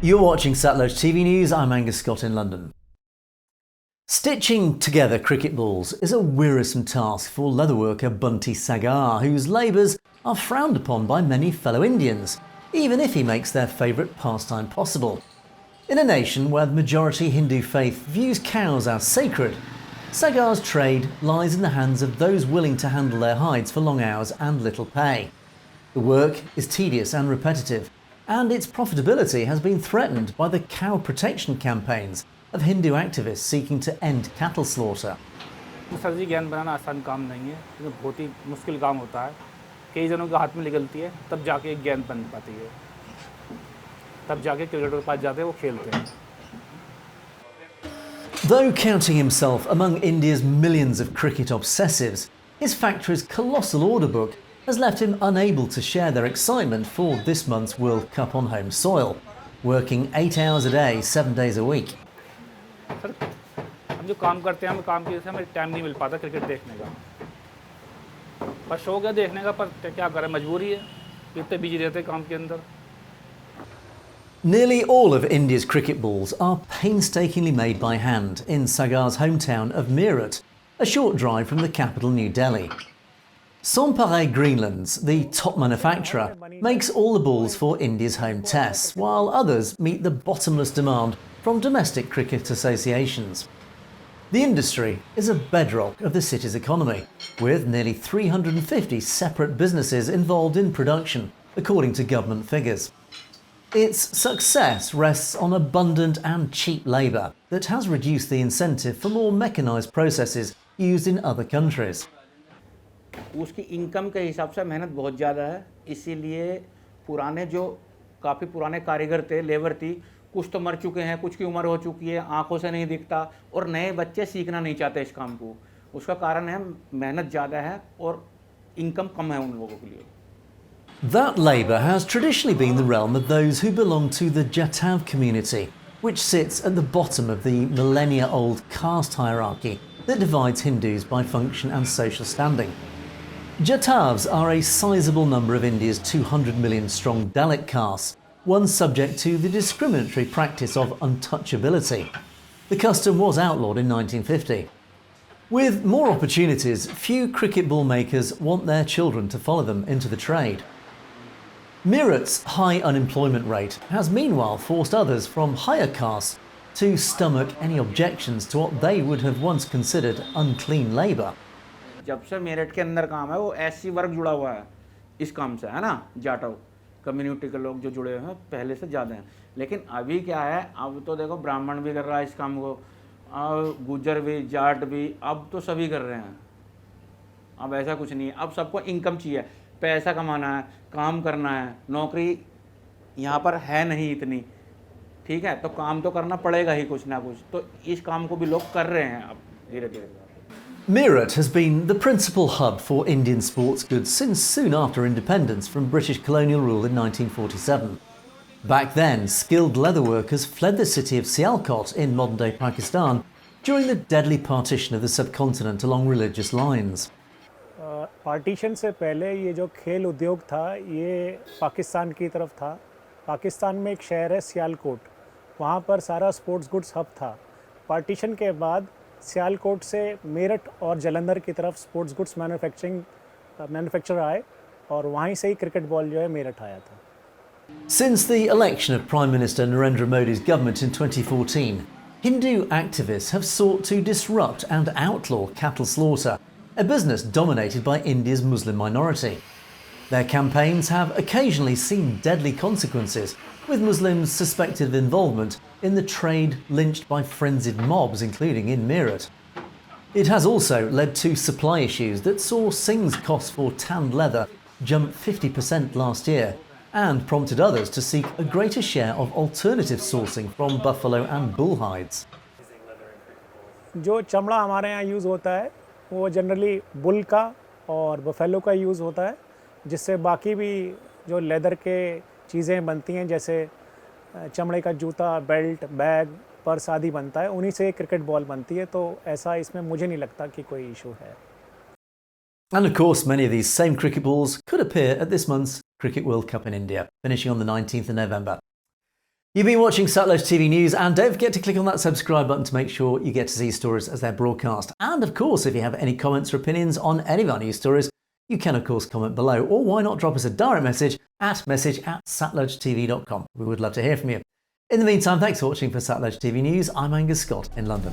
You're watching Satluj TV News. I'm Angus Scott in London. Stitching together cricket balls is a wearisome task for leatherworker Bunty Sagar, whose labours are frowned upon by many fellow Indians, even if he makes their favourite pastime possible. In a nation where the majority Hindu faith views cows as sacred, Sagar's trade lies in the hands of those willing to handle their hides for long hours and little pay. The work is tedious and repetitive, and its profitability has been threatened by the cow protection campaigns of Hindu activists seeking to end cattle slaughter. Sir ji गेंद बनाना आसान काम नहीं है, ये बहुत ही मुश्किल काम होता है। कई जनों के हाथ में निकलती है, तब जाके एक गेंद बन पाती है, तब जाके क्रिकेटर के पास जाते हैं, वो खेलते हैं। Though counting himself among India's millions of cricket obsessives, his factory's colossal order book has left him unable to share their excitement for this month's World Cup on home soil, working 8 hours a day, 7 days a week. Sir हम जो काम करते हैं, हमें काम की वजह से हमें टाइम नहीं मिल पाता क्रिकेट देखने का। पर शौक है देखने का, पर क्या करें, मजबूरी है, इतने बिजी रहते हैं काम के अंदर। Nearly all of India's cricket balls are painstakingly made by hand in Sagar's hometown of Meerut, a short drive from the capital New Delhi. Sampare Greenlands, the top manufacturer, makes all the balls for India's home tests, while others meet the bottomless demand from domestic cricket associations. The industry is a bedrock of the city's economy, with nearly 350 separate businesses involved in production, according to government figures. Its success rests on abundant and cheap labour that has reduced the incentive for more mechanised processes used in other countries. उसकी income के हिसाब से मेहनत बहुत ज़्यादा है, इसीलिए पुराने जो काफ़ी पुराने कारीगर थे, लेबर थी, कुछ तो मर चुके हैं, कुछ की उम्र हो चुकी है, आंखों से नहीं दिखता, और नए बच्चे सीखना नहीं चाहते इस काम को। उसका कारण है मेहनत ज़्यादा है और इनकम कम है उन लोगों के लिए। That labour has traditionally been the realm of those who belong to the Jatav community, which sits at the bottom of the millennia-old caste hierarchy that divides Hindus by function and social standing. Jatavs are a sizable number of India's 200 million strong Dalit castes, one subject to the discriminatory practice of untouchability. The custom was outlawed in 1950. With more opportunities, few cricket ball makers want their children to follow them into the trade. Meerut's high unemployment rate has meanwhile forced others from higher castes to stomach any objections to what they would have once considered unclean labour. जब से मेरठ के अंदर काम है, वो SC वर्ग जुड़ा हुआ है इस काम से, है ना, जाटव कम्युनिटी के लोग जो जुड़े हुए हैं पहले से ज़्यादा हैं। लेकिन अभी क्या है, अब तो देखो ब्राह्मण भी कर रहा है इस काम को, गुज्जर भी, जाट भी, अब तो सभी कर रहे हैं। अब ऐसा कुछ नहीं है, अब सबको इनकम चाहिए, पैसा कमाना है, काम करना है, नौकरी यहाँ पर है नहीं इतनी, ठीक है, तो काम तो करना पड़ेगा ही कुछ ना कुछ, तो इस काम को भी लोग कर रहे हैं अब धीरे धीरे। Meerut has been the principal hub for Indian sports goods since soon after independence from British colonial rule in 1947. Back then, skilled leatherworkers fled the city of Sialkot in modern-day Pakistan during the deadly partition of the subcontinent along religious lines. Partition से पहले ये जो खेल उद्योग था, ये पाकिस्तान की तरफ था। पाकिस्तान में एक शहर है सियालकोट, वहाँ पर सारा स्पोर्ट्स गुड्स हब था। पार्टीशन के बाद सियालकोट से मेरठ और जलंधर की तरफ स्पोर्ट्स गुड्स मैन्युफैक्चरर आए, और वहीं से ही क्रिकेट बॉल जो है मेरठ आया था। Since the election of Prime Minister Narendra Modi's government in 2014, Hindu activists have sought to disrupt and outlaw cattle slaughter, a business dominated by India's Muslim minority. Their campaigns have occasionally seen deadly consequences, with Muslims suspected of involvement in the trade lynched by frenzied mobs, including in Meerut. It has also led to supply issues that saw Singh's costs for tanned leather jump 50% last year, and prompted others to seek a greater share of alternative sourcing from buffalo and bull hides. जो चमड़ा हमारे यहाँ use होता है, वो generally bull का और buffalo का यूज़ होता है, जिससे बाकी भी जो लेदर के चीज़ें बनती हैं, जैसे चमड़े का जूता, बेल्ट, बैग, पर्स आदि बनता है, उन्हीं से क्रिकेट बॉल बनती है। तो ऐसा इसमें मुझे नहीं लगता कि कोई इशू है। And of course, many of these same cricket balls could appear at this month's Cricket World Cup in India, finishing on the 19th of November. You've been watching Satluj TV News, and don't forget to click on that subscribe button to make sure you get to see stories as they're broadcast. And of course, if you have any comments or opinions on any of our news stories, you can of course comment below, or why not drop us a direct message at satlujtv.com. We would love to hear from you. In the meantime, thanks for watching for Satluj TV News. I'm Angus Scott in London.